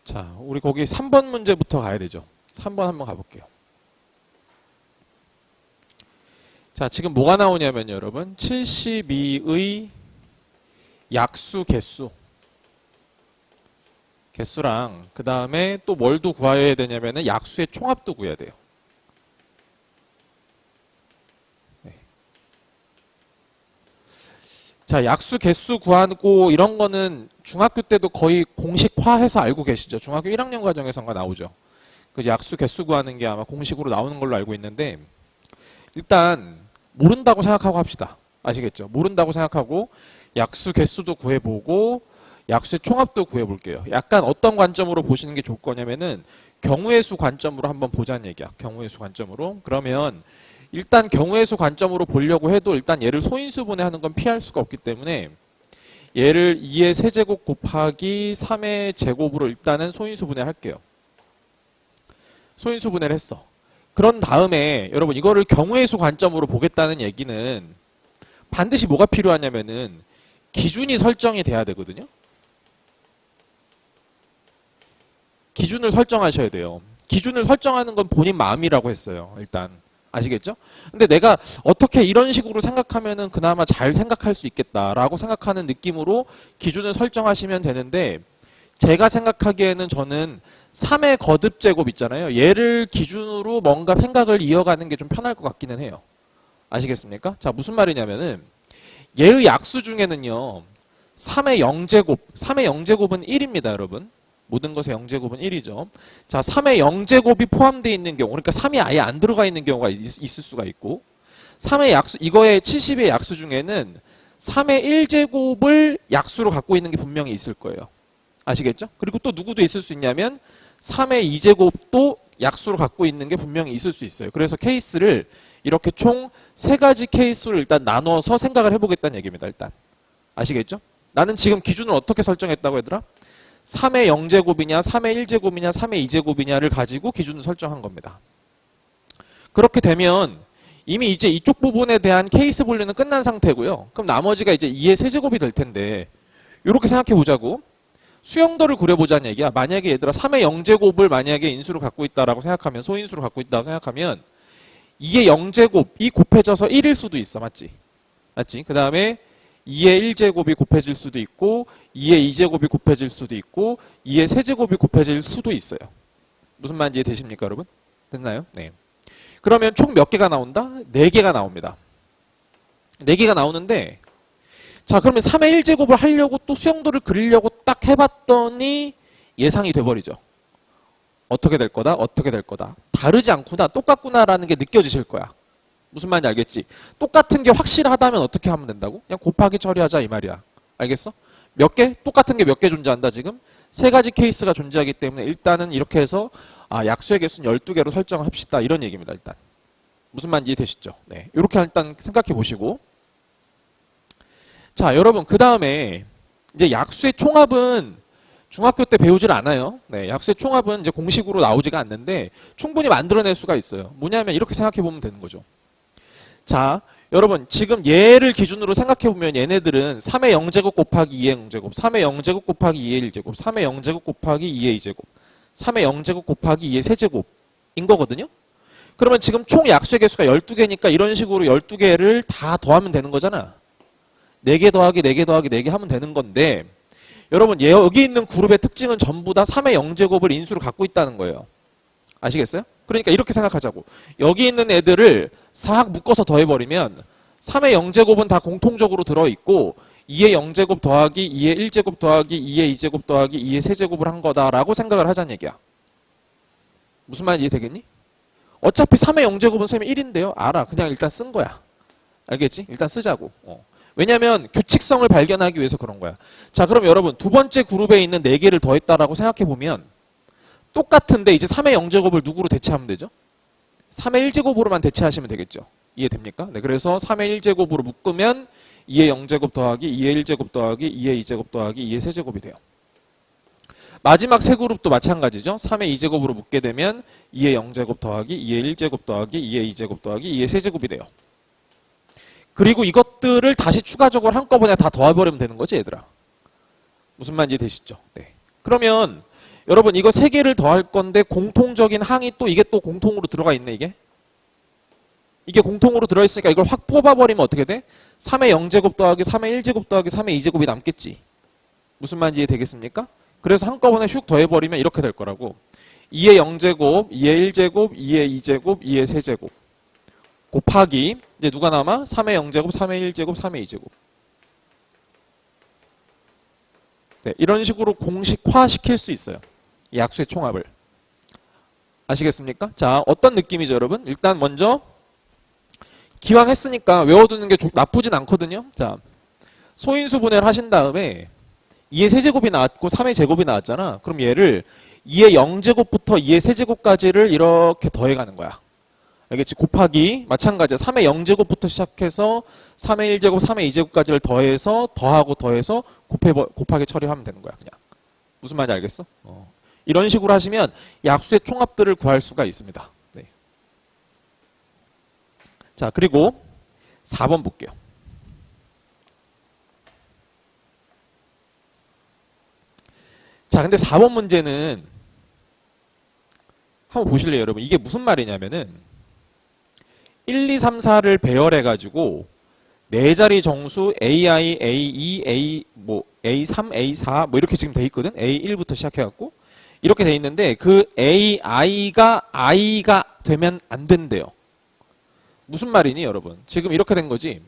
자, 우리 거기 3번 문제부터 가야 되죠. 3번 한번 가볼게요. 자, 지금 뭐가 나오냐면 여러분 72의 약수 개수랑 그 다음에 또 뭘도 구해야 되냐면은 약수의 총합도 구해야 돼요. 네. 자, 약수 개수 구하고 이런 거는 중학교 때도 거의 공식화해서 알고 계시죠. 중학교 1학년 과정에선가 나오죠. 그 약수 개수 구하는 게 아마 공식으로 나오는 걸로 알고 있는데 일단 모른다고 생각하고 합시다. 아시겠죠? 모른다고 생각하고 약수 개수도 구해보고 약수의 총합도 구해볼게요. 약간 어떤 관점으로 보시는 게 좋을 거냐면은 경우의 수 관점으로 한번 보자는 얘기야. 경우의 수 관점으로. 그러면 일단 경우의 수 관점으로 보려고 해도 일단 얘를 소인수분해하는 건 피할 수가 없기 때문에 얘를 2의 세제곱 곱하기 3의 제곱으로 일단은 소인수분해 할게요. 소인수분해를 했어. 그런 다음에 여러분 이거를 경우의 수 관점으로 보겠다는 얘기는 반드시 뭐가 필요하냐면은 기준이 설정이 돼야 되거든요. 기준을 설정하셔야 돼요. 기준을 설정하는 건 본인 마음이라고 했어요. 일단 아시겠죠? 근데 내가 어떻게 이런 식으로 생각하면은 그나마 잘 생각할 수 있겠다라고 생각하는 느낌으로 기준을 설정하시면 되는데 제가 생각하기에는 저는 3의 거듭 제곱 있잖아요. 얘를 기준으로 뭔가 생각을 이어가는 게 좀 편할 것 같기는 해요. 아시겠습니까? 자, 무슨 말이냐면은 얘의 약수 중에는요. 3의 0제곱, 3의 0제곱은 1입니다, 여러분. 모든 것의 0제곱은 1이죠. 자, 3의 0제곱이 포함되어 있는 경우, 그러니까 3이 아예 안 들어가 있는 경우가 있을 수가 있고 3의 약수, 이거의 70의 약수 중에는 3의 1제곱을 약수로 갖고 있는 게 분명히 있을 거예요. 아시겠죠? 그리고 또 누구도 있을 수 있냐면 3의 2제곱도 약수로 갖고 있는 게 분명히 있을 수 있어요. 그래서 케이스를 이렇게 총 3가지 케이스로 일단 나눠서 생각을 해보겠다는 얘기입니다. 일단 아시겠죠? 나는 지금 기준을 어떻게 설정했다고 얘들아? 3의 0제곱이냐 3의 1제곱이냐 3의 2제곱이냐를 가지고 기준을 설정한 겁니다. 그렇게 되면 이미 이제 이쪽 부분에 대한 케이스 분류는 끝난 상태고요. 그럼 나머지가 이제 2의 세제곱이 될 텐데 이렇게 생각해 보자고. 수형도를 그려보자는 얘기야. 만약에 얘들아 3의 0제곱을 만약에 인수로 갖고 있다라고 생각하면 소인수로 갖고 있다고 생각하면 2의 0제곱이 곱해져서 1일 수도 있어. 맞지? 맞지? 그 다음에 2의 1제곱이 곱해질 수도 있고 2의 2제곱이 곱해질 수도 있고 2의 세제곱이 곱해질 수도 있어요. 무슨 말인지 이해되십니까 여러분? 됐나요? 네. 그러면 총 몇 개가 나온다? 4개가 나옵니다. 4개가 나오는데 자, 그러면 3의 1제곱을 하려고 또 수형도를 그리려고 딱 해봤더니 예상이 돼버리죠. 어떻게 될 거다? 어떻게 될 거다? 다르지 않구나, 똑같구나라는 게 느껴지실 거야. 무슨 말인지 알겠지? 똑같은 게 확실하다면 어떻게 하면 된다고? 그냥 곱하기 처리하자 이 말이야. 알겠어? 몇 개? 똑같은 게 몇 개 존재한다 지금? 3가지 케이스가 존재하기 때문에 일단은 이렇게 해서 약수의 개수는 12개로 설정합시다. 이런 얘기입니다. 일단. 무슨 말인지 이해되시죠? 네. 이렇게 일단 생각해 보시고 자, 여러분 그 다음에 이제 약수의 총합은 중학교 때 배우질 않아요. 네, 약수의 총합은 이제 공식으로 나오지가 않는데 충분히 만들어낼 수가 있어요. 뭐냐면 이렇게 생각해 보면 되는 거죠. 자, 여러분 지금 얘를 기준으로 생각해 보면 얘네들은 3의 0제곱 곱하기 2의 0제곱, 3의 0제곱 곱하기 2의 1제곱, 3의 0제곱 곱하기 2의 2제곱, 3의 0제곱 곱하기 2의 세제곱인 거거든요. 그러면 지금 총 약수의 개수가 12개니까 이런 식으로 12개를 다 더하면 되는 거잖아. 4개 더하기 4개 더하기 4개 하면 되는 건데 여러분 여기 있는 그룹의 특징은 전부 다 3의 0제곱을 인수로 갖고 있다는 거예요. 아시겠어요? 그러니까 이렇게 생각하자고. 여기 있는 애들을 싹 묶어서 더해버리면 3의 0제곱은 다 공통적으로 들어있고 2의 0제곱 더하기 2의 1제곱 더하기 2의 2제곱 더하기 2의 세제곱을 한 거다라고 생각을 하자는 얘기야. 무슨 말인지 이해되겠니? 어차피 3의 0제곱은 셈이 1인데요. 알아. 그냥 일단 쓴 거야. 알겠지? 일단 쓰자고. 왜냐하면 규칙성을 발견하기 위해서 그런 거야. 자, 그럼 여러분 두 번째 그룹에 있는 4개를 더했다라고 생각해보면 똑같은데 이제 3의 0제곱을 누구로 대체하면 되죠? 3의 1제곱으로만 대체하시면 되겠죠. 이해됩니까? 네, 그래서 3의 1제곱으로 묶으면 2의 0제곱 더하기 2의 1제곱 더하기 2의 2제곱 더하기 2의 세제곱이 돼요. 마지막 세 그룹도 마찬가지죠. 3의 2제곱으로 묶게 되면 2의 0제곱 더하기 2의 1제곱 더하기 2의 2제곱 더하기 2의 세제곱이 돼요. 그리고 이것들을 다시 추가적으로 한꺼번에 다 더해버리면 되는 거지 얘들아. 무슨 말인지 되시죠? 네. 그러면 여러분 이거 세 개를 더할 건데 공통적인 항이 또 이게 또 공통으로 들어가 있네 이게. 이게 공통으로 들어있으니까 이걸 확 뽑아버리면 어떻게 돼? 3의 0제곱 더하기 3의 1제곱 더하기 3의 2제곱이 남겠지. 무슨 말인지 이해되겠습니까? 그래서 한꺼번에 슉 더해버리면 이렇게 될 거라고. 2의 0제곱, 2의 1제곱, 2의 2제곱, 2의 3제곱 곱하기 이제 누가 남아? 3의 0제곱, 3의 1제곱, 3의 2제곱. 네, 이런 식으로 공식화시킬 수 있어요. 이 약수의 총합을. 아시겠습니까? 자, 어떤 느낌이죠, 여러분? 일단 먼저 기왕 했으니까 외워두는 게 나쁘진 않거든요. 자, 소인수 분해를 하신 다음에 2의 세제곱이 나왔고 3의 제곱이 나왔잖아. 그럼 얘를 2의 0제곱부터 2의 세제곱까지를 이렇게 더해가는 거야. 알겠지? 곱하기 마찬가지야. 3의 0제곱부터 시작해서 3의 1제곱, 3의 2제곱까지를 더해서 더하고 더해서 곱하기 처리하면 되는 거야. 그냥. 무슨 말인지 알겠어? 이런 식으로 하시면 약수의 총합들을 구할 수가 있습니다. 네. 자, 그리고 4번 볼게요. 자, 근데 4번 문제는 한번 보실래요, 여러분? 이게 무슨 말이냐면은 1, 2, 3, 4를 배열해가지고 네 자리 정수 AI, A2, A3, A4 뭐 이렇게 지금 돼 있거든? A1부터 시작해갖고 이렇게 돼 있는데 그 AI가 I가 되면 안 된대요. 무슨 말이니, 여러분? 지금 이렇게 된 거지.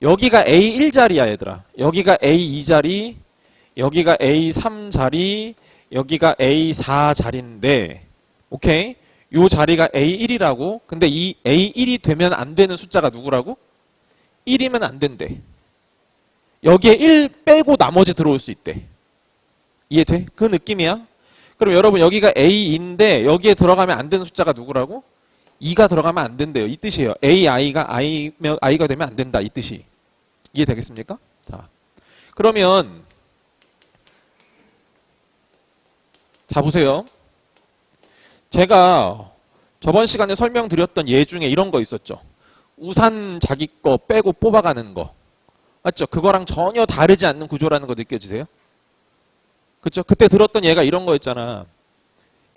여기가 A1자리야, 얘들아. 여기가 A2자리, 여기가 A3자리, 여기가 A4자리인데, 오케이? 요 자리가 A1이라고. 근데 이 A1이 되면 안 되는 숫자가 누구라고? 1이면 안 된대. 여기에 1 빼고 나머지 들어올 수 있대. 이해돼? 그 느낌이야? 그럼 여러분 여기가 A인데 여기에 들어가면 안 되는 숫자가 누구라고? 2가 들어가면 안 된대요. 이 뜻이에요. AI가 I가 되면 안 된다. 이 뜻이. 이해되겠습니까? 자, 그러면 자, 보세요. 제가 저번 시간에 설명드렸던 예 중에 이런 거 있었죠. 우산 자기 거 빼고 뽑아가는 거. 맞죠? 그거랑 전혀 다르지 않는 구조라는 거 느껴지세요? 그쵸? 그때 들었던 예가 이런 거였잖아.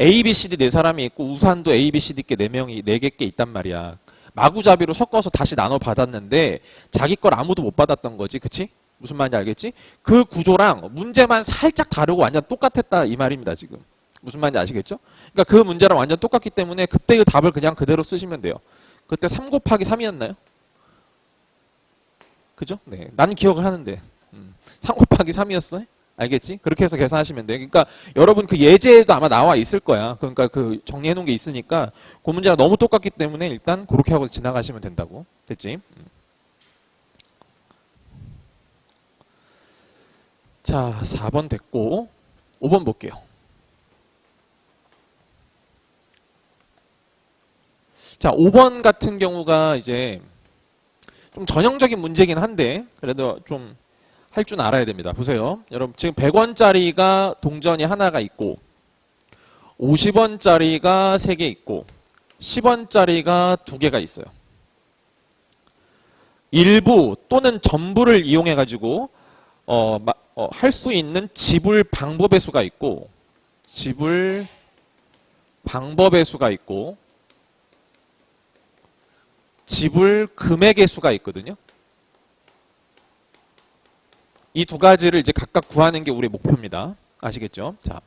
A, B, C, D 네 사람이 있고 우산도 A, B, C, D 께 네 명이 네 개 있단 말이야. 마구잡이로 섞어서 다시 나눠 받았는데 자기 걸 아무도 못 받았던 거지. 그치? 무슨 말인지 알겠지? 그 구조랑 문제만 살짝 다르고 완전 똑같았다 이 말입니다, 지금. 무슨 말인지 아시겠죠? 그러니까 그 문제랑 완전 똑같기 때문에 그때의 답을 그냥 그대로 쓰시면 돼요. 그때 3 곱하기 3이었나요? 그죠? 네. 난 기억을 하는데. 3 곱하기 3이었어? 알겠지? 그렇게 해서 계산하시면 돼요. 그러니까 여러분 그 예제에도 아마 나와 있을 거야. 그러니까 그 정리해 놓은 게 있으니까 그 문제가 너무 똑같기 때문에 일단 그렇게 하고 지나가시면 된다고. 됐지? 자, 4번 됐고 5번 볼게요. 자, 5번 같은 경우가 이제 좀 전형적인 문제긴 한데 그래도 좀 할 줄 알아야 됩니다. 보세요. 여러분 지금 100원짜리가 동전이 하나가 있고 50원짜리가 3개 있고 10원짜리가 2개가 있어요. 일부 또는 전부를 이용해 가지고 할 수 있는 지불 방법의 수가 있고 지불 방법의 수가 있고 지불 금액의 수가 있거든요. 이 두 가지를 이제 각각 구하는 게 우리의 목표입니다. 아시겠죠? 자,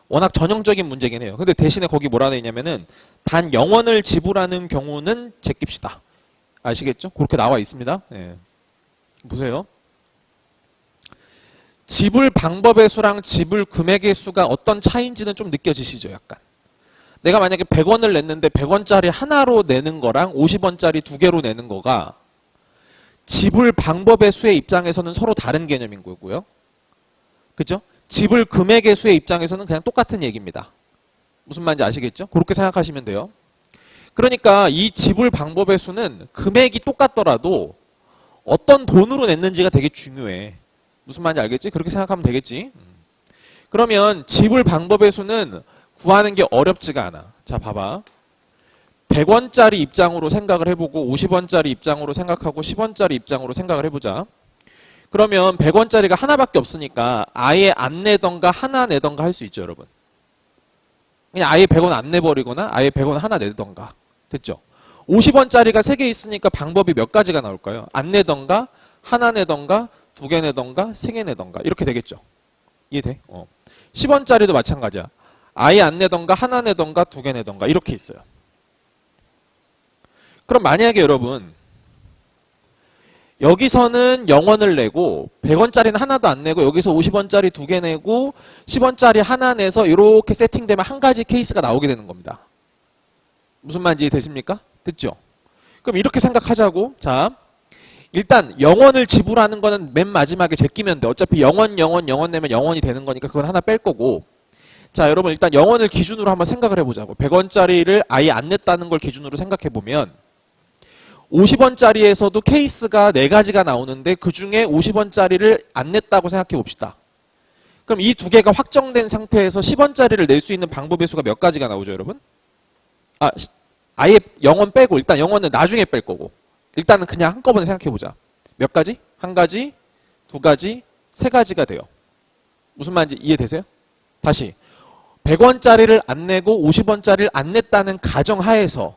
워낙 전형적인 문제긴 해요. 근데 대신에 거기 뭐라 되어 있냐면은 단 0원을 지불하는 경우는 제낍시다. 아시겠죠? 그렇게 나와 있습니다. 네. 보세요. 지불 방법의 수랑 지불 금액의 수가 어떤 차이인지는 좀 느껴지시죠? 약간. 내가 만약에 100원을 냈는데 100원짜리 하나로 내는 거랑 50원짜리 2개로 내는 거가 지불 방법의 수의 입장에서는 서로 다른 개념인 거고요. 그죠? 지불 금액의 수의 입장에서는 그냥 똑같은 얘기입니다. 무슨 말인지 아시겠죠? 그렇게 생각하시면 돼요. 그러니까 이 지불 방법의 수는 금액이 똑같더라도 어떤 돈으로 냈는지가 되게 중요해. 무슨 말인지 알겠지? 그렇게 생각하면 되겠지? 그러면 지불 방법의 수는 구하는 게 어렵지가 않아. 자, 봐봐. 100원짜리 입장으로 생각을 해보고 50원짜리 입장으로 생각하고 10원짜리 입장으로 생각을 해보자. 그러면 100원짜리가 하나밖에 없으니까 아예 안 내던가 하나 내던가 할 수 있죠, 여러분. 그냥 아예 100원 안 내버리거나 아예 100원 하나 내던가. 됐죠? 50원짜리가 3개 있으니까 방법이 몇 가지가 나올까요? 안 내던가, 하나 내던가, 2개 내던가, 3개 내던가. 이렇게 되겠죠? 이해돼? 10원짜리도 마찬가지야. 아예 안 내던가, 하나 내던가, 2개 내던가. 이렇게 있어요. 그럼 만약에 여러분, 여기서는 0원을 내고 100원짜리는 하나도 안 내고 여기서 50원짜리 2개 내고 10원짜리 하나 내서 이렇게 세팅되면 한 가지 케이스가 나오게 되는 겁니다. 무슨 말인지 되십니까? 됐죠? 그럼 이렇게 생각하자고. 자, 일단 0원을 지불하는 거는 맨 마지막에 제끼면 돼. 어차피 0원 내면 0원이 되는 거니까 그건 하나 뺄 거고. 자, 여러분 일단 0원을 기준으로 한번 생각을 해보자고. 100원짜리를 아예 안 냈다는 걸 기준으로 생각해보면 50원짜리에서도 케이스가 4가지가 나오는데 그 중에 50원짜리를 안 냈다고 생각해 봅시다. 그럼 이 두 개가 확정된 상태에서 10원짜리를 낼 수 있는 방법의 수가 몇 가지가 나오죠, 여러분? 아예 0원 빼고 일단 0원은 나중에 뺄 거고 일단은 그냥 한꺼번에 생각해 보자. 몇 가지? 한 가지, 2가지, 3가지가 돼요. 무슨 말인지 이해되세요? 다시 100원짜리를 안 내고 50원짜리를 안 냈다는 가정하에서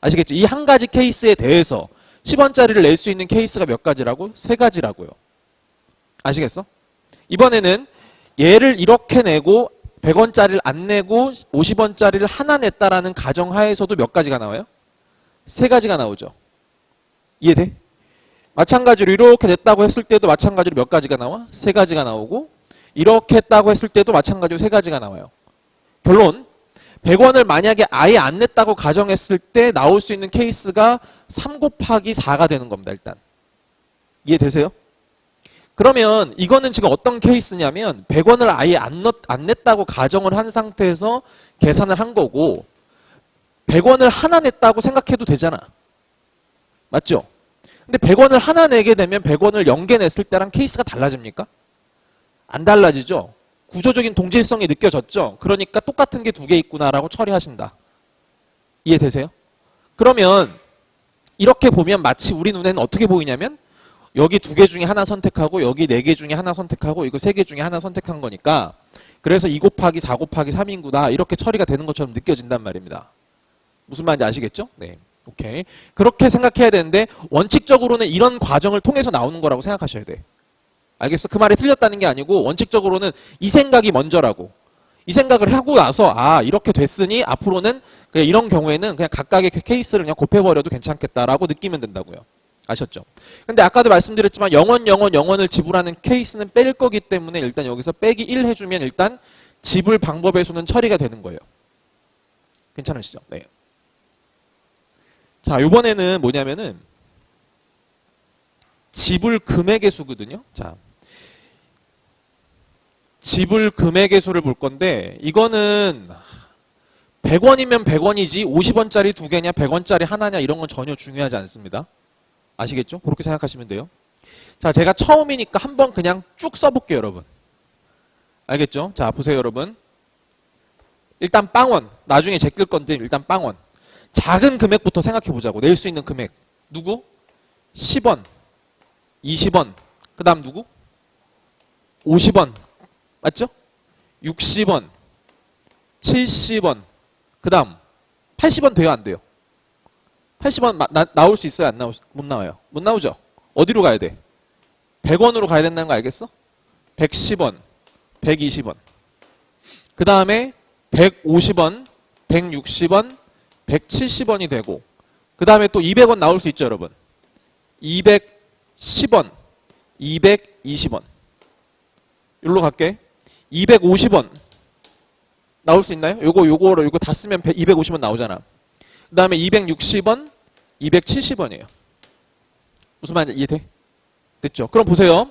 아시겠죠? 이 한 가지 케이스에 대해서 10원짜리를 낼 수 있는 케이스가 몇 가지라고? 3가지라고요. 아시겠어? 이번에는 얘를 이렇게 내고 100원짜리를 안 내고 50원짜리를 하나 냈다라는 가정하에서도 몇 가지가 나와요? 3가지가 나오죠. 이해돼? 마찬가지로 이렇게 냈다고 했을 때도 마찬가지로 몇 가지가 나와? 3가지가 나오고 이렇게 했다고 했을 때도 마찬가지로 3가지가 나와요. 결론 100원을 만약에 아예 안 냈다고 가정했을 때 나올 수 있는 케이스가 3 곱하기 4가 되는 겁니다. 일단 이해되세요? 그러면 이거는 지금 어떤 케이스냐면 100원을 아예 안 냈다고 가정을 한 상태에서 계산을 한 거고 100원을 하나 냈다고 생각해도 되잖아. 맞죠? 근데 100원을 하나 내게 되면 100원을 0개 냈을 때랑 케이스가 달라집니까? 안 달라지죠? 구조적인 동질성이 느껴졌죠? 그러니까 똑같은 게 2개 있구나라고 처리하신다. 이해되세요? 그러면 이렇게 보면 마치 우리 눈에는 어떻게 보이냐면 여기 2개 중에 하나 선택하고 여기 4개 중에 하나 선택하고 이거 3개 중에 하나 선택한 거니까 그래서 2 곱하기 4 곱하기 3인구다 이렇게 처리가 되는 것처럼 느껴진단 말입니다. 무슨 말인지 아시겠죠? 네. 오케이. 그렇게 생각해야 되는데 원칙적으로는 이런 과정을 통해서 나오는 거라고 생각하셔야 돼. 알겠어? 그 말이 틀렸다는 게 아니고 원칙적으로는 이 생각이 먼저라고. 이 생각을 하고 나서 이렇게 됐으니 앞으로는 그냥 이런 경우에는 그냥 각각의 케이스를 그냥 곱해버려도 괜찮겠다라고 느끼면 된다고요. 아셨죠? 근데 아까도 말씀드렸지만 0원을 지불하는 케이스는 뺄 거기 때문에 일단 여기서 빼기 1 해주면 일단 지불 방법의 수는 처리가 되는 거예요. 괜찮으시죠? 네. 자, 이번에는 뭐냐면은 지불 금액의 수거든요. 자, 지불 금액의 수를 볼 건데 이거는 100원이면 100원이지 50원짜리 2개냐 100원짜리 하나냐 이런 건 전혀 중요하지 않습니다. 아시겠죠? 그렇게 생각하시면 돼요. 자, 제가 처음이니까 한번 그냥 쭉 써볼게요, 여러분. 알겠죠? 자, 보세요, 여러분. 일단 빵원. 나중에 제낄 건데 일단 빵원. 작은 금액부터 생각해 보자고. 낼 수 있는 금액. 누구? 10원. 20원. 그 다음 누구? 50원. 맞죠? 60원. 70원. 그 다음 80원 돼요? 안 돼요? 80원 나올 수 있어요? 못 나와요? 못 나오죠? 어디로 가야 돼? 100원으로 가야 된다는 거 알겠어? 110원. 120원. 그 다음에 150원. 160원. 170원이 되고 그 다음에 또 200원 나올 수 있죠, 여러분? 210원. 220원. 여기로 갈게. 250원. 나올 수 있나요? 요거 다 쓰면 250원 나오잖아. 그 다음에 260원, 270원이에요. 무슨 말인지 이해돼? 됐죠? 그럼 보세요.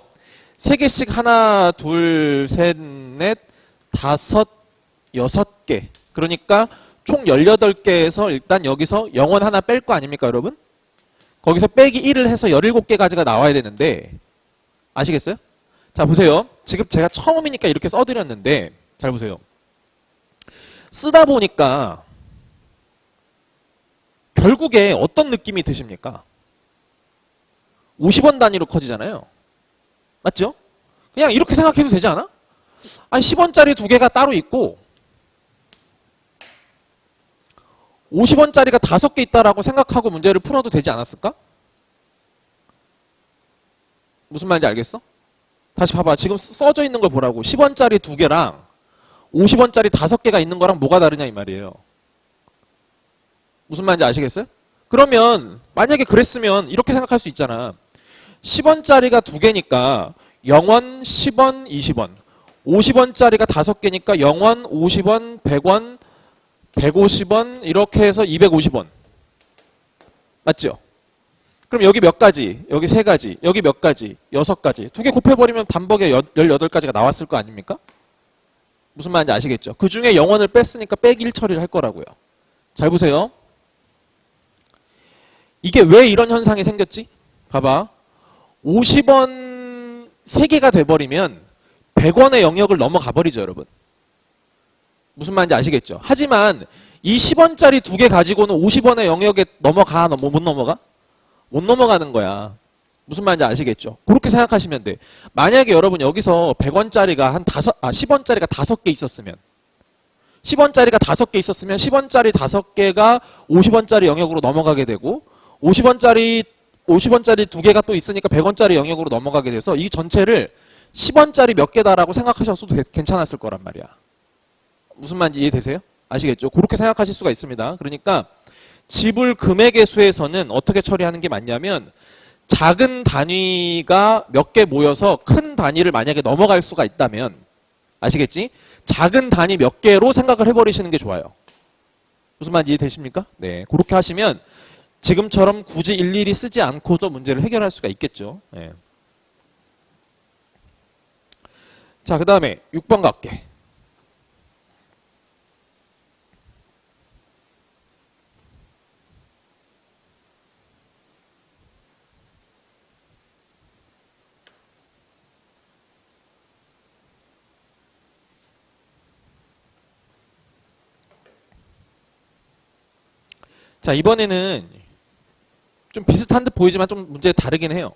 3개씩 하나, 둘, 셋, 넷, 다섯, 6개. 그러니까 총 18개에서 일단 여기서 0원 하나 뺄 거 아닙니까, 여러분? 거기서 빼기 1을 해서 17개까지가 나와야 되는데 아시겠어요? 자, 보세요. 지금 제가 처음이니까 이렇게 써드렸는데 잘 보세요. 쓰다 보니까 결국에 어떤 느낌이 드십니까? 50원 단위로 커지잖아요. 맞죠? 그냥 이렇게 생각해도 되지 않아? 아니 10원짜리 두 개가 따로 있고 50원짜리가 5개 있다라고 생각하고 문제를 풀어도 되지 않았을까? 무슨 말인지 알겠어? 다시 봐봐. 지금 써져 있는 걸 보라고. 10원짜리 두 개랑 50원짜리 5개가 있는 거랑 뭐가 다르냐 이 말이에요. 무슨 말인지 아시겠어요? 그러면 만약에 그랬으면 이렇게 생각할 수 있잖아. 10원짜리가 두 개니까 0원, 10원, 20원. 50원짜리가 5개니까 0원, 50원, 100원, 150원 이렇게 해서 250원. 맞죠? 그럼 여기 몇 가지? 여기 3가지. 여기 몇 가지? 6가지. 두 개 곱해버리면 단번에 18가지가 나왔을 거 아닙니까? 무슨 말인지 아시겠죠? 그 중에 0원을 뺐으니까 빼기 1 처리를 할 거라고요. 잘 보세요. 이게 왜 이런 현상이 생겼지? 봐봐. 50원 3개가 돼버리면 100원의 영역을 넘어가 버리죠, 여러분. 무슨 말인지 아시겠죠? 하지만 이 10원짜리 두 개 가지고는 50원의 영역에 넘어가? 못 넘어가? 못 넘어가는 거야. 무슨 말인지 아시겠죠? 그렇게 생각하시면 돼. 만약에 여러분 여기서 100원짜리가 10원짜리가 5개 있었으면 10원짜리가 5개 있었으면 10원짜리 5개가 50원짜리 영역으로 넘어가게 되고 50원짜리 두 개가 또 있으니까 100원짜리 영역으로 넘어가게 돼서 이 전체를 10원짜리 몇 개다라고 생각하셔도 괜찮았을 거란 말이야. 무슨 말인지 이해되세요? 아시겠죠? 그렇게 생각하실 수가 있습니다. 그러니까 지불 금액의 수에서는 어떻게 처리하는 게 맞냐면 작은 단위가 몇 개 모여서 큰 단위를 만약에 넘어갈 수가 있다면 아시겠지? 작은 단위 몇 개로 생각을 해버리시는 게 좋아요. 무슨 말인지 이해되십니까? 네, 그렇게 하시면 지금처럼 굳이 일일이 쓰지 않고도 문제를 해결할 수가 있겠죠. 네. 자, 그 다음에 6번 갈게. 자, 이번에는 좀 비슷한 듯 보이지만 좀 문제 다르긴 해요.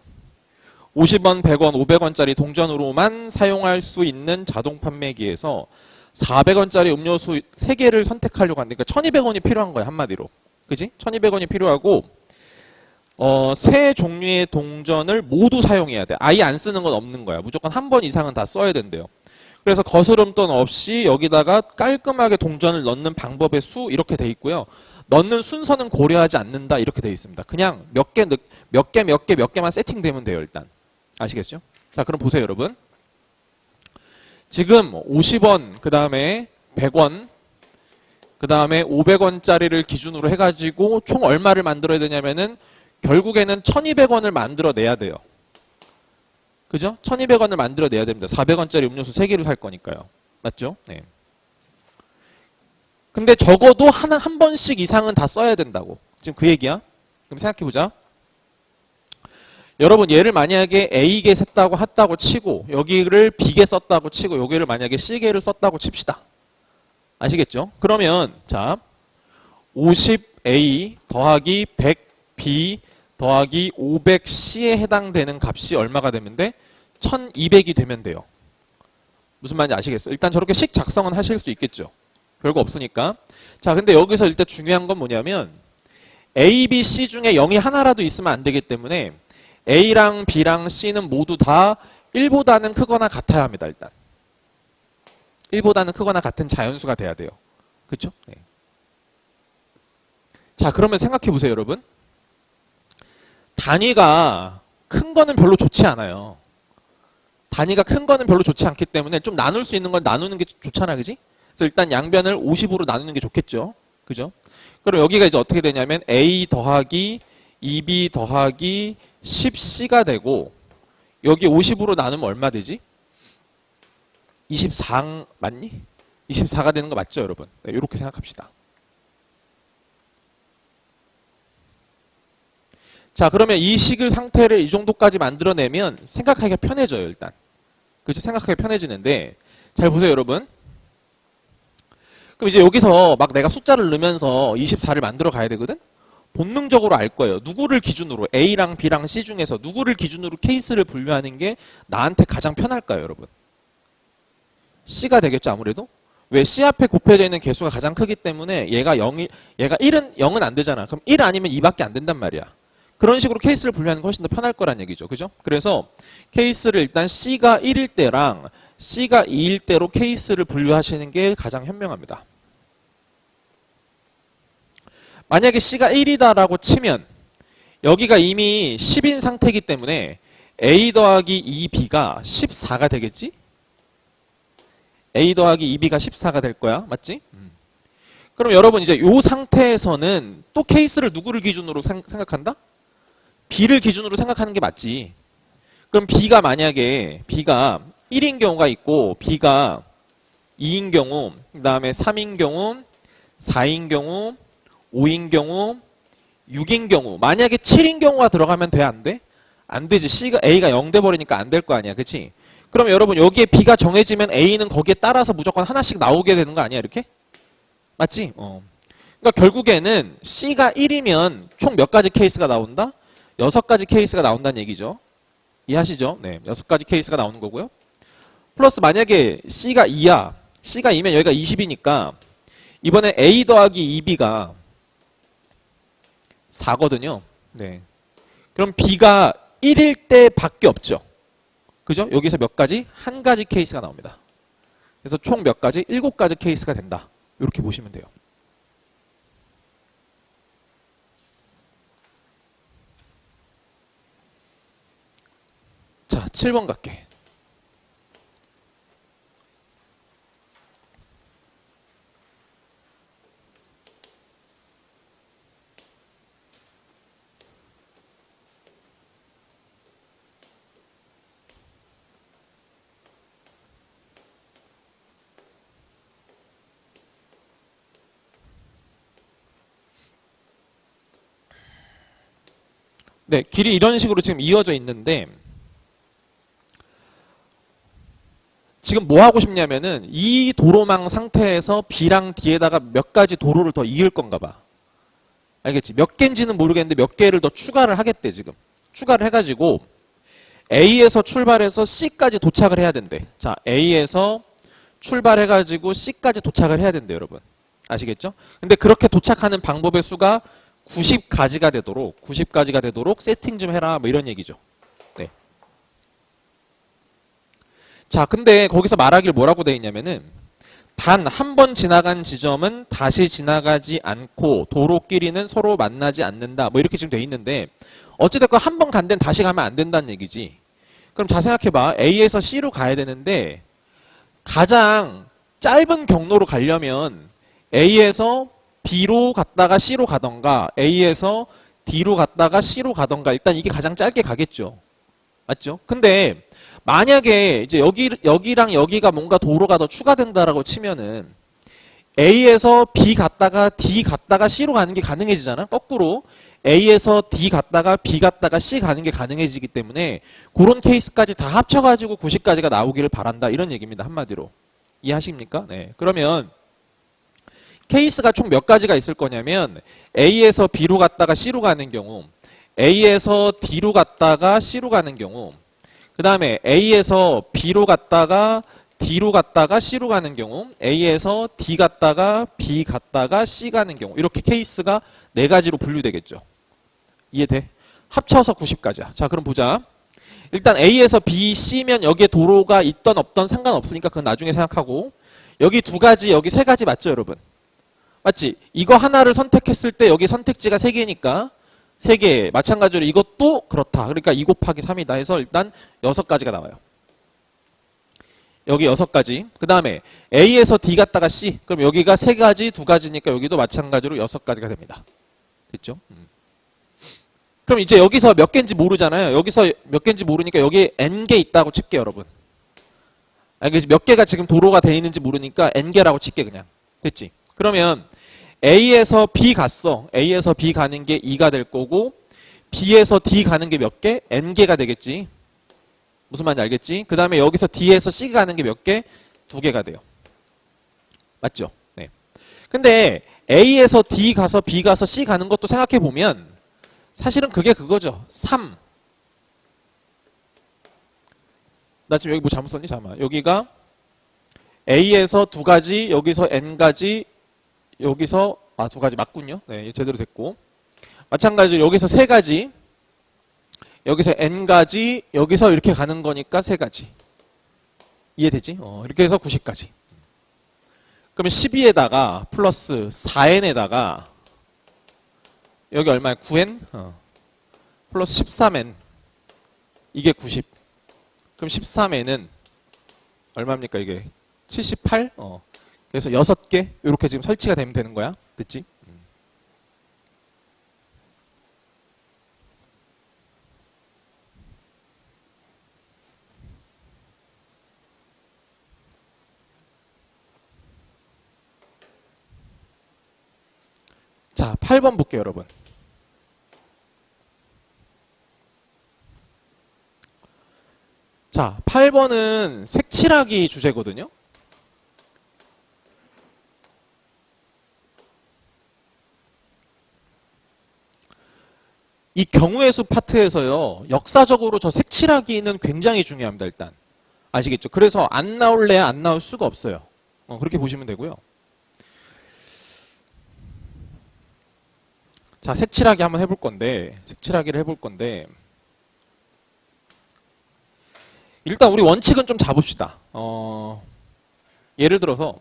50원, 100원, 500원짜리 동전으로만 사용할 수 있는 자동 판매기에서 400원짜리 음료수 3개를 선택하려고 하는데, 그러니까 1200원이 필요한 거야, 한마디로. 그지? 1200원이 필요하고, 세 종류의 동전을 모두 사용해야 돼. 아예 안 쓰는 건 없는 거야. 무조건 한 번 이상은 다 써야 된대요. 그래서 거스름돈 없이 여기다가 깔끔하게 동전을 넣는 방법의 수 이렇게 돼 있고요. 넣는 순서는 고려하지 않는다 이렇게 돼 있습니다. 그냥 몇 개만 세팅되면 돼요, 일단. 아시겠죠? 자, 그럼 보세요, 여러분. 지금 50원, 그 다음에 100원, 그 다음에 500원짜리를 기준으로 해가지고 총 얼마를 만들어야 되냐면은 결국에는 1200원을 만들어내야 돼요. 그죠? 1200원을 만들어내야 됩니다. 400원짜리 음료수 3개를 살 거니까요. 맞죠? 네. 근데 적어도 한 번씩 이상은 다 써야 된다고. 지금 그 얘기야. 그럼 생각해보자. 여러분 얘를 만약에 A개 했다고 치고 여기를 B개 썼다고 치고 여기를 만약에 C개를 썼다고 칩시다. 아시겠죠? 그러면 자 50A 더하기 100B 더하기 500C에 해당되는 값이 얼마가 되면 돼? 1200이 되면 돼요. 무슨 말인지 아시겠어요? 일단 저렇게 식 작성은 하실 수 있겠죠. 별거 없으니까. 자, 근데 여기서 일단 중요한 건 뭐냐면 A, B, C 중에 0이 하나라도 있으면 안 되기 때문에 A랑 B랑 C는 모두 다 1보다는 크거나 같아야 합니다. 일단 1보다는 크거나 같은 자연수가 돼야 돼요. 그렇죠? 네. 자, 그러면 생각해 보세요, 여러분. 단위가 큰 거는 별로 좋지 않아요. 단위가 큰 거는 별로 좋지 않기 때문에 좀 나눌 수 있는 건 나누는 게 좋잖아, 그지? 그래서 일단 양변을 50으로 나누는 게 좋겠죠. 그죠? 그럼 여기가 이제 어떻게 되냐면 A 더하기 2B 더하기 10C가 되고 여기 50으로 나누면 얼마 되지? 24 맞니? 24가 되는 거 맞죠, 여러분? 네, 이렇게 생각합시다. 자, 그러면 이 식의 상태를 이 정도까지 만들어내면 생각하기가 편해져요, 일단. 그죠? 생각하기 편해지는데 잘 보세요, 여러분. 그럼 이제 여기서 막 내가 숫자를 넣으면서 24를 만들어 가야 되거든? 본능적으로 알 거예요. 누구를 기준으로 A랑 B랑 C 중에서 누구를 기준으로 케이스를 분류하는 게 나한테 가장 편할까요, 여러분? C가 되겠죠, 아무래도? 왜 C 앞에 곱해져 있는 개수가 가장 크기 때문에 얘가 1은 0은 안 되잖아. 그럼 1 아니면 2밖에 안 된단 말이야. 그런 식으로 케이스를 분류하는 게 훨씬 더 편할 거란 얘기죠. 그죠? 그래서 케이스를 일단 C가 1일 때랑 C가 2일 때로 케이스를 분류하시는 게 가장 현명합니다. 만약에 C가 1이다라고 치면 여기가 이미 10인 상태이기 때문에 A 더하기 2B가 14가 되겠지? A 더하기 2B가 14가 될 거야. 맞지? 그럼 여러분 이제 이 상태에서는 또 케이스를 누구를 기준으로 생각한다? B를 기준으로 생각하는 게 맞지. 그럼 B가 만약에 B가 1인 경우가 있고 B가 2인 경우, 그 다음에 3인 경우, 4인 경우, 5인 경우, 6인 경우, 만약에 7인 경우가 들어가면 돼? 안 돼? 안 되지. A가 0 돼버리니까 안 될 거 아니야. 그치? 그럼 여러분 여기에 B가 정해지면 A는 거기에 따라서 무조건 하나씩 나오게 되는 거 아니야? 이렇게? 맞지? 그러니까 결국에는 C가 1이면 총 몇 가지 케이스가 나온다? 6가지 케이스가 나온다는 얘기죠. 이해하시죠? 네, 6가지 케이스가 나오는 거고요. 플러스 만약에 C가 2야. C가 2면 여기가 20이니까 이번에 A 더하기 2B가 4거든요. 네. 그럼 B가 1일 때 밖에 없죠. 그죠? 여기서 몇 가지? 한 가지 케이스가 나옵니다. 그래서 총 몇 가지? 7가지 케이스가 된다. 이렇게 보시면 돼요. 자, 7번 갈게. 네, 길이 이런 식으로 지금 이어져 있는데 지금 뭐 하고 싶냐면은 이 도로망 상태에서 B랑 D에다가 몇 가지 도로를 더 이을 건가 봐. 알겠지? 몇 개인지는 모르겠는데 몇 개를 더 추가를 하겠대 지금. 추가를 해가지고 A에서 출발해서 C까지 도착을 해야 된대. 자, A에서 출발해가지고 C까지 도착을 해야 된대 여러분. 아시겠죠? 근데 그렇게 도착하는 방법의 수가 90가지가 되도록 세팅 좀 해라 뭐 이런 얘기죠. 네. 자, 근데 거기서 말하길 뭐라고 돼 있냐면은 단 한 번 지나간 지점은 다시 지나가지 않고 도로끼리는 서로 만나지 않는다. 뭐 이렇게 지금 돼 있는데 어찌됐건 한 번 간 데는 다시 가면 안 된다는 얘기지. 그럼 잘 생각해봐. A에서 C로 가야 되는데 가장 짧은 경로로 가려면 A에서 B로 갔다가 C로 가던가 A에서 D로 갔다가 C로 가던가 일단 이게 가장 짧게 가겠죠. 맞죠? 근데 만약에 이제 여기랑 여기가 뭔가 도로가 더 추가된다라고 치면은 A에서 B 갔다가 D 갔다가 C로 가는 게 가능해지잖아. 거꾸로 A에서 D 갔다가 B 갔다가 C 가는 게 가능해지기 때문에 그런 케이스까지 다 합쳐가지고 90까지가 나오기를 바란다. 이런 얘기입니다. 한마디로. 이해하십니까? 네. 그러면 케이스가 총 몇 가지가 있을 거냐면 A에서 B로 갔다가 C로 가는 경우, A에서 D로 갔다가 C로 가는 경우, 그 다음에 A에서 B로 갔다가 D로 갔다가 C로 가는 경우, A에서 D 갔다가 B 갔다가 C 가는 경우 이렇게 케이스가 4가지로 분류되겠죠. 이해돼? 합쳐서 90가지야. 자, 그럼 보자. 일단 A에서 B, C면 여기에 도로가 있던 없던 상관없으니까 그건 나중에 생각하고 여기 2가지, 여기 3가지 맞죠, 여러분? 맞지? 이거 하나를 선택했을 때 여기 선택지가 3개니까 3개. 마찬가지로 이것도 그렇다. 그러니까 2 곱하기 3이다 해서 일단 6가지가 나와요. 여기 6가지. 그 다음에 A에서 D 갔다가 C. 그럼 여기가 3가지, 2가지니까 여기도 마찬가지로 6가지가 됩니다. 됐죠? 그럼 이제 여기서 몇 개인지 모르잖아요. 여기서 몇 개인지 모르니까 여기에 N개 있다고 칠게요, 여러분. 알겠지? 몇 개가 지금 도로가 돼 있는지 모르니까 N개라고 칠게 그냥. 됐지? 그러면 A에서 B 갔어. A에서 B 가는 게 2가 될 거고 B에서 D 가는 게 몇 개? N개가 되겠지. 무슨 말인지 알겠지? 그 다음에 여기서 D에서 C 가는 게 몇 개? 2개가 돼요. 맞죠? 네. 근데 A에서 D 가서 B 가서 C 가는 것도 생각해 보면 사실은 그게 그거죠. 3. 나 지금 여기 뭐 잘못 썼니? 잠깐만. 여기가 A에서 2가지, 여기서 N가지, 여기서 2가지 맞군요. 네, 제대로 됐고. 마찬가지로 여기서 3가지, 여기서 N가지, 여기서 이렇게 가는 거니까 3가지. 이해되지? 이렇게 해서 90까지. 그러면 12에다가 플러스 4n에다가 여기 얼마야? 9n? 플러스 13n. 이게 90. 그럼 13n은 얼마입니까? 이게 78? 그래서 6개 이렇게 지금 설치가 되면 되는 거야. 됐지? 자, 8번 볼게요, 여러분. 자, 8번은 색칠하기 주제거든요. 이 경우의 수 파트에서요, 역사적으로 저 색칠하기는 굉장히 중요합니다, 일단. 아시겠죠? 그래서 안 나올래야 안 나올 수가 없어요. 그렇게 보시면 되고요. 자, 색칠하기 한번 해볼 건데, 색칠하기를 해볼 건데, 일단 우리 원칙은 좀 잡읍시다. 예를 들어서,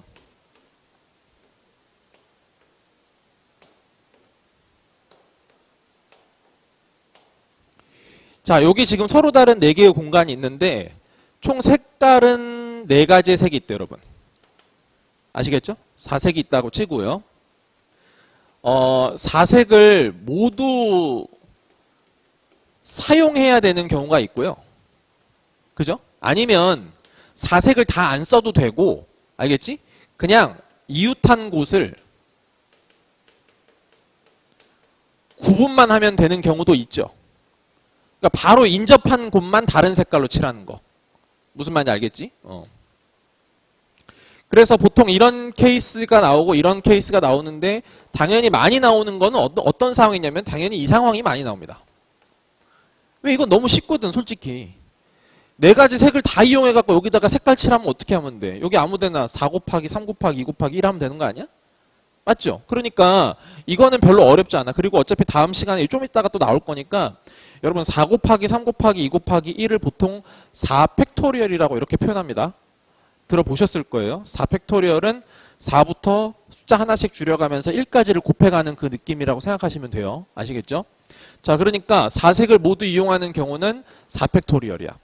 자, 여기 지금 서로 다른 4개의 공간이 있는데, 총 색깔은 4가지의 색이 있대요, 여러분. 아시겠죠? 4색이 있다고 치고요. 4색을 모두 사용해야 되는 경우가 있고요. 그죠? 아니면 4색을 다 안 써도 되고, 알겠지? 그냥 이웃한 곳을 구분만 하면 되는 경우도 있죠. 그러니까 바로 인접한 곳만 다른 색깔로 칠하는 거. 무슨 말인지 알겠지? 그래서 보통 이런 케이스가 나오고 이런 케이스가 나오는데 당연히 많이 나오는 거는 어떤 상황이냐면 당연히 이 상황이 많이 나옵니다. 왜 이건 너무 쉽거든 솔직히. 4가지 색을 다 이용해갖고 여기다가 색깔 칠하면 어떻게 하면 돼? 여기 아무데나 4 곱하기 3 곱하기 2 곱하기 1 하면 되는 거 아니야? 맞죠? 그러니까 이거는 별로 어렵지 않아. 그리고 어차피 다음 시간에 좀 이따가 또 나올 거니까 여러분 4 곱하기 3 곱하기 2 곱하기 1을 보통 4팩토리얼이라고 이렇게 표현합니다. 들어보셨을 거예요. 4팩토리얼은 4부터 숫자 하나씩 줄여가면서 1까지를 곱해가는 그 느낌이라고 생각하시면 돼요. 아시겠죠? 자, 그러니까 4색을 모두 이용하는 경우는 4팩토리얼이야.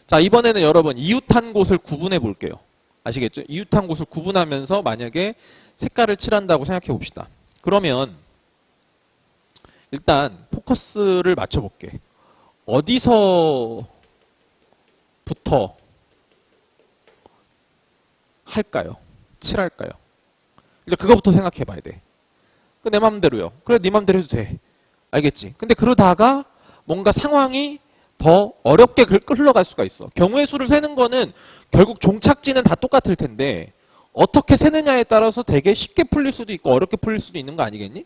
자, 이번에는 여러분 이웃한 곳을 구분해 볼게요. 아시겠죠? 이웃한 곳을 구분하면서 만약에 색깔을 칠한다고 생각해 봅시다. 그러면 일단 포커스를 맞춰볼게. 어디서부터 할까요? 칠할까요? 일단 그거부터 생각해 봐야 돼. 내 맘대로요. 그래, 네 맘대로 해도 돼. 알겠지? 근데 그러다가 뭔가 상황이 더 어렵게 흘러갈 수가 있어. 경우의 수를 세는 거는 결국 종착지는 다 똑같을 텐데 어떻게 세느냐에 따라서 되게 쉽게 풀릴 수도 있고 어렵게 풀릴 수도 있는 거 아니겠니?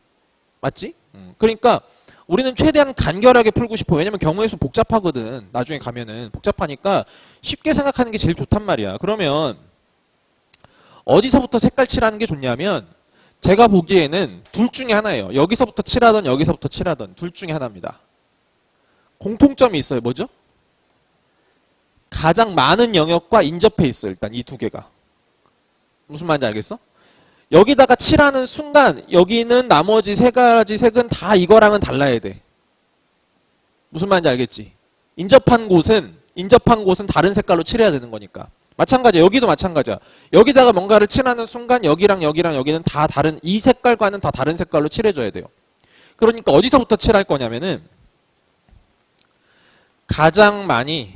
맞지? 그러니까 우리는 최대한 간결하게 풀고 싶어. 왜냐면 경우의 수 복잡하거든. 나중에 가면은 복잡하니까 쉽게 생각하는 게 제일 좋단 말이야. 그러면 어디서부터 색깔 칠하는 게 좋냐면 제가 보기에는 둘 중에 하나예요. 여기서부터 칠하던 여기서부터 칠하던 둘 중에 하나입니다. 공통점이 있어요. 뭐죠? 가장 많은 영역과 인접해 있어요. 일단 이 2개가. 무슨 말인지 알겠어? 여기다가 칠하는 순간 여기는 나머지 3가지 색은 다 이거랑은 달라야 돼. 무슨 말인지 알겠지? 인접한 곳은 다른 색깔로 칠해야 되는 거니까. 마찬가지야. 여기도 마찬가지야. 여기다가 뭔가를 칠하는 순간 여기랑 여기는 다 다른, 이 색깔과는 다 다른 색깔로 칠해줘야 돼요. 그러니까 어디서부터 칠할 거냐면은 가장 많이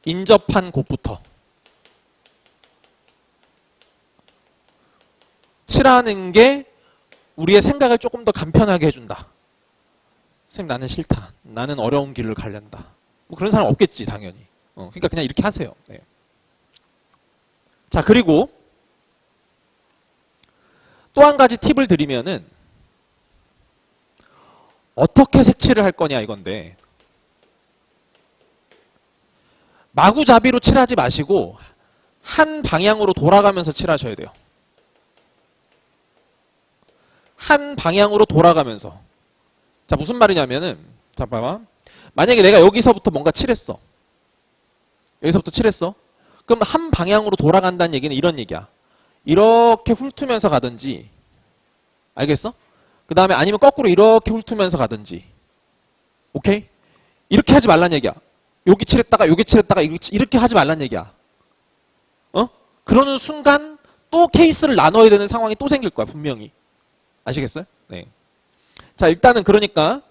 인접한 곳부터 칠하는 게 우리의 생각을 조금 더 간편하게 해준다. 선생님 나는 싫다. 나는 어려운 길을 가련다. 뭐 그런 사람 없겠지 당연히. 그러니까 그냥 이렇게 하세요. 네. 자, 그리고 또 한 가지 팁을 드리면은 어떻게 색칠을 할 거냐 이건데 마구잡이로 칠하지 마시고 한 방향으로 돌아가면서 칠하셔야 돼요. 한 방향으로 돌아가면서. 자, 무슨 말이냐면은 자, 봐봐. 만약에 내가 여기서부터 뭔가 칠했어. 여기서부터 칠했어. 그럼 한 방향으로 돌아간다는 얘기는 이런 얘기야. 이렇게 훑으면서 가든지, 알겠어? 그 다음에 아니면 거꾸로 이렇게 훑으면서 가든지. 오케이? 이렇게 하지 말란 얘기야. 여기 칠했다가 여기 칠했다가 이렇게 하지 말란 얘기야. 어? 그러는 순간 또 케이스를 나눠야 되는 상황이 또 생길 거야, 분명히. 아시겠어요? 네. 자, 일단은 그러니까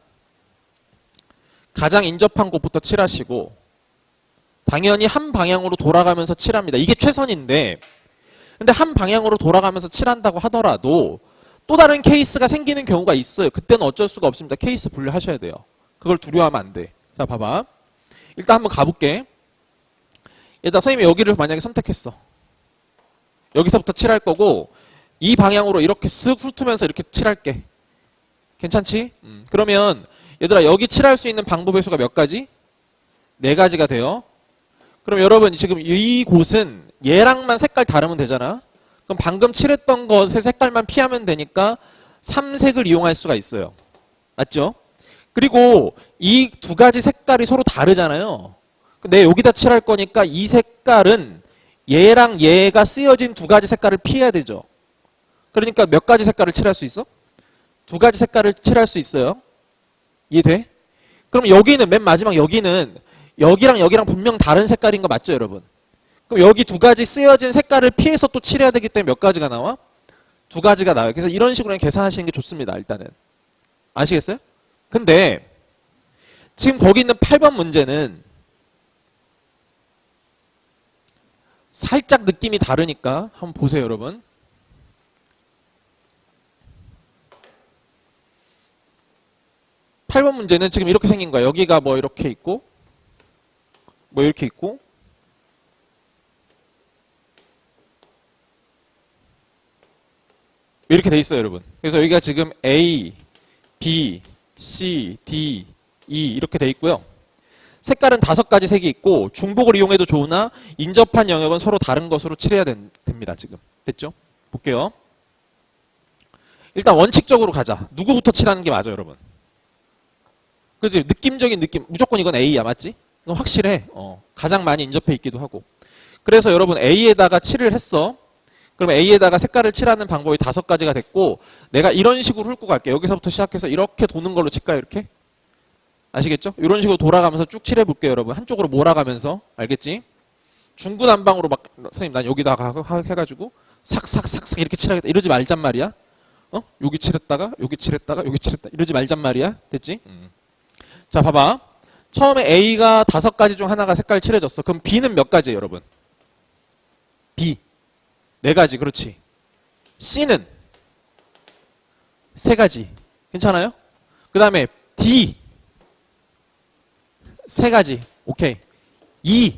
가장 인접한 곳부터 칠하시고 당연히 한 방향으로 돌아가면서 칠합니다. 이게 최선인데 근데 한 방향으로 돌아가면서 칠한다고 하더라도 또 다른 케이스가 생기는 경우가 있어요. 그때는 어쩔 수가 없습니다. 케이스 분류하셔야 돼요. 그걸 두려워하면 안 돼. 자, 봐봐. 일단 한번 가볼게. 얘들아, 선생님이 여기를 만약에 선택했어. 여기서부터 칠할 거고 이 방향으로 이렇게 쓱 훑으면서 이렇게 칠할게. 괜찮지? 그러면 얘들아, 여기 칠할 수 있는 방법의 수가 몇 가지? 4가지가 돼요. 그럼 여러분 지금 이 곳은 얘랑만 색깔 다르면 되잖아. 그럼 방금 칠했던 것의 색깔만 피하면 되니까 3색을 이용할 수가 있어요. 맞죠? 그리고 이 2가지 색깔이 서로 다르잖아요. 내 여기다 칠할 거니까 이 색깔은 얘랑 얘가 쓰여진 2가지 색깔을 피해야 되죠. 그러니까 몇 가지 색깔을 칠할 수 있어? 2가지 색깔을 칠할 수 있어요. 이해돼? 그럼 여기는 맨 마지막 여기는 여기랑 여기랑 분명 다른 색깔인 거 맞죠, 여러분? 그럼 여기 2가지 쓰여진 색깔을 피해서 또 칠해야 되기 때문에 몇 가지가 나와? 2가지가 나와요. 그래서 이런 식으로 계산하시는 게 좋습니다, 일단은. 아시겠어요? 근데 지금 거기 있는 8번 문제는 살짝 느낌이 다르니까 한번 보세요, 여러분. (8번) 문제는 지금 이렇게 생긴 거야. 여기가 뭐 이렇게 있고 뭐 이렇게 있고 이렇게 돼 있어요, 여러분. 그래서 여기가 지금 A, B, C, D, E 이렇게 돼 있고요. 색깔은 5가지 색이 있고 중복을 이용해도 좋으나 인접한 영역은 서로 다른 것으로 칠해야 됩니다. 지금 됐죠? 볼게요. 일단 원칙적으로 가자. 누구부터 칠하는 게 맞아, 여러분? 그지? 느낌적인 느낌. 무조건 이건 A야, 맞지? 이건 확실해. 가장 많이 인접해 있기도 하고. 그래서 여러분 A에다가 칠을 했어. 그러면 A에다가 색깔을 칠하는 방법이 5가지가 됐고 내가 이런 식으로 훑고 갈게. 여기서부터 시작해서 이렇게 도는 걸로 칠까요? 이렇게? 아시겠죠? 이런 식으로 돌아가면서 쭉 칠해 볼게요, 여러분. 한쪽으로 몰아가면서. 알겠지? 중구난방으로 막 선생님 난 여기다가 해가지고 삭삭삭삭 이렇게 칠하겠다. 이러지 말잔 말이야. 여기 칠했다가 여기 칠했다가 여기 칠했다. 이러지 말잔 말이야. 됐지? 자, 봐봐. 처음에 A가 5가지 중 하나가 색깔 칠해졌어. 그럼 B는 몇 가지예요, 여러분? B 4가지. 그렇지. C는 3가지. 괜찮아요? 그 다음에 D 3가지. 오케이. E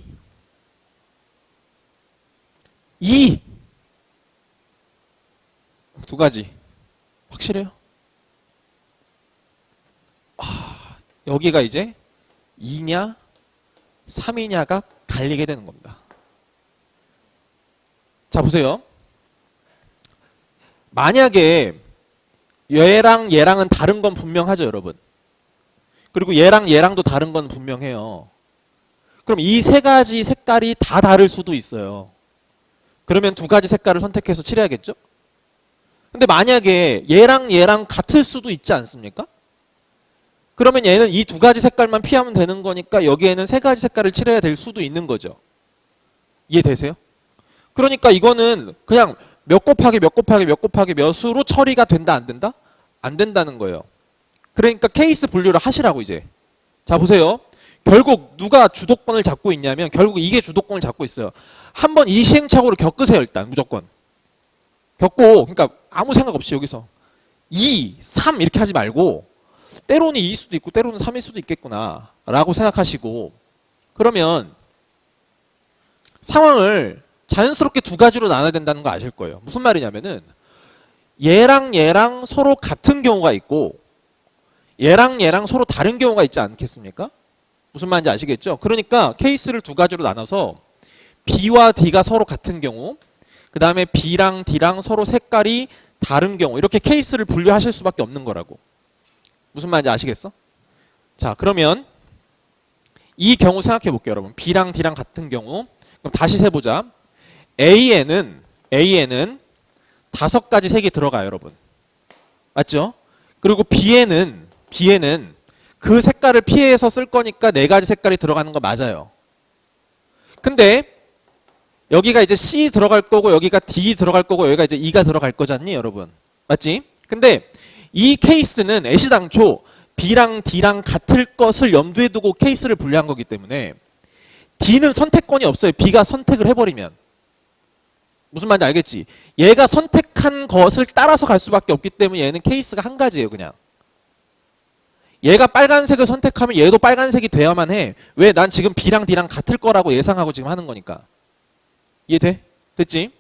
2가지. 확실해요? 여기가 이제 2냐 3이냐가 갈리게 되는 겁니다. 자, 보세요. 만약에 얘랑 얘랑은 다른 건 분명하죠, 여러분. 그리고 얘랑 얘랑도 다른 건 분명해요. 그럼 이 3가지 색깔이 다 다를 수도 있어요. 그러면 2가지 색깔을 선택해서 칠해야겠죠? 근데 만약에 얘랑 얘랑 같을 수도 있지 않습니까? 그러면 얘는 이 2가지 색깔만 피하면 되는 거니까 여기에는 3가지 색깔을 칠해야 될 수도 있는 거죠. 이해되세요? 그러니까 이거는 그냥 몇 곱하기 몇 곱하기 몇 곱하기 몇으로 처리가 된다, 안 된다? 안 된다는 거예요. 그러니까 케이스 분류를 하시라고 이제. 자, 보세요. 결국 누가 주도권을 잡고 있냐면 결국 이게 주도권을 잡고 있어요. 한번 이 시행착오를 겪으세요, 일단 무조건. 겪고 그러니까 아무 생각 없이 여기서 2, 3 이렇게 하지 말고 때로는 2일 수도 있고 때로는 3일 수도 있겠구나 라고 생각하시고 그러면 상황을 자연스럽게 2가지로 나눠야 된다는 거 아실 거예요. 무슨 말이냐면은 얘랑 얘랑 서로 같은 경우가 있고 얘랑 얘랑 서로 다른 경우가 있지 않겠습니까? 무슨 말인지 아시겠죠? 그러니까 케이스를 두 가지로 나눠서 B와 D가 서로 같은 경우, 그 다음에 B랑 D랑 서로 색깔이 다른 경우, 이렇게 케이스를 분류하실 수밖에 없는 거라고. 무슨 말인지 아시겠어? 자, 그러면 이 경우 생각해 볼게요, 여러분. B랑 D랑 같은 경우. 그럼 다시 세보자. A에는 5가지 색이 들어가요, 여러분. 맞죠? 그리고 B에는 그 색깔을 피해서 쓸 거니까 4가지 색깔이 들어가는 거 맞아요. 근데 여기가 이제 C 들어갈 거고 여기가 D 들어갈 거고 여기가 이제 E가 들어갈 거잖니, 여러분. 맞지? 근데 이 케이스는 애시당초 B랑 D랑 같을 것을 염두에 두고 케이스를 분류한 거기 때문에 D는 선택권이 없어요. B가 선택을 해버리면. 무슨 말인지 알겠지? 얘가 선택한 것을 따라서 갈 수밖에 없기 때문에 얘는 케이스가 한 가지예요, 그냥. 얘가 빨간색을 선택하면 얘도 빨간색이 돼야만 해. 왜? 난 지금 B랑 D랑 같을 거라고 예상하고 지금 하는 거니까. 이해돼? 됐지?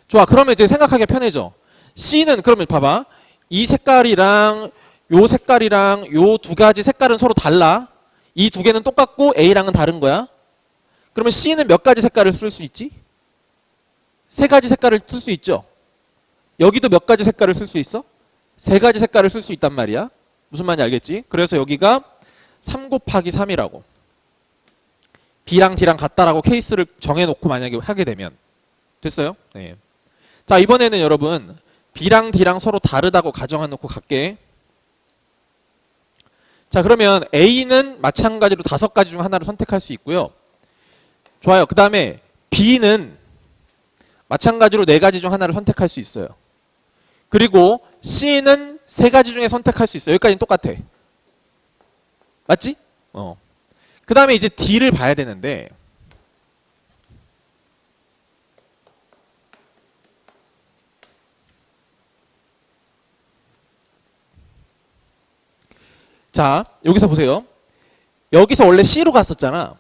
좋아. 그러면 이제 생각하기가 편해져. C는 그러면 봐봐. 이 색깔이랑 요 색깔이랑 요 2가지 색깔은 서로 달라. 이 2개는 똑같고 A랑은 다른 거야. 그러면 C는 몇 가지 색깔을 쓸 수 있지? 3가지 색깔을 쓸 수 있죠. 여기도 몇 가지 색깔을 쓸 수 있어? 3가지 색깔을 쓸 수 있단 말이야. 무슨 말인지 알겠지? 그래서 여기가 3 곱하기 3이라고. B랑 D랑 같다라고 케이스를 정해놓고 만약에 하게 되면. 됐어요? 네. 자, 이번에는 여러분 B랑 D랑 서로 다르다고 가정해놓고 갈게. 자, 그러면 A는 마찬가지로 5가지 중 하나를 선택할 수 있고요. 좋아요. 그 다음에 B는 마찬가지로 4가지 중 하나를 선택할 수 있어요. 그리고 C는 3가지 중에 선택할 수 있어요. 여기까지는 똑같아. 맞지? 그 다음에 이제 D를 봐야 되는데, 자, 여기서 보세요. 여기서 원래 C로 갔었잖아.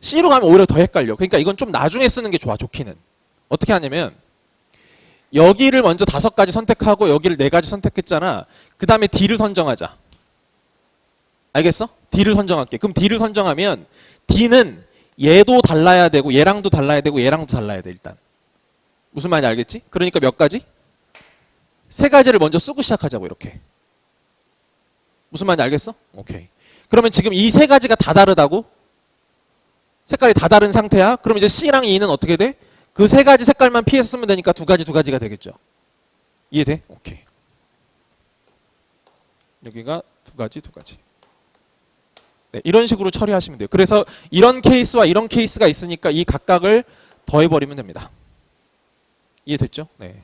C로 가면 오히려 더 헷갈려. 그러니까 이건 좀 나중에 쓰는 게 좋아, 좋기는. 어떻게 하냐면 여기를 먼저 5가지 선택하고 여기를 4가지 선택했잖아. 그 다음에 D를 선정하자. 알겠어? D를 선정할게. 그럼 D를 선정하면 D는 얘도 달라야 되고 얘랑도 달라야 되고 얘랑도 달라야 돼, 일단. 무슨 말인지 알겠지? 그러니까 몇 가지? 3가지를 먼저 쓰고 시작하자고, 이렇게. 무슨 말인지 알겠어? 오케이. 그러면 지금 이 3가지가 다 다르다고? 색깔이 다 다른 상태야? 그럼 이제 C랑 E는 어떻게 돼? 그 3가지 색깔만 피해서 쓰면 되니까 2가지가 되겠죠. 이해돼? 오케이. 여기가 2가지. 네, 이런 식으로 처리하시면 돼요. 그래서 이런 케이스와 이런 케이스가 있으니까 이 각각을 더해버리면 됩니다. 이해됐죠? 네.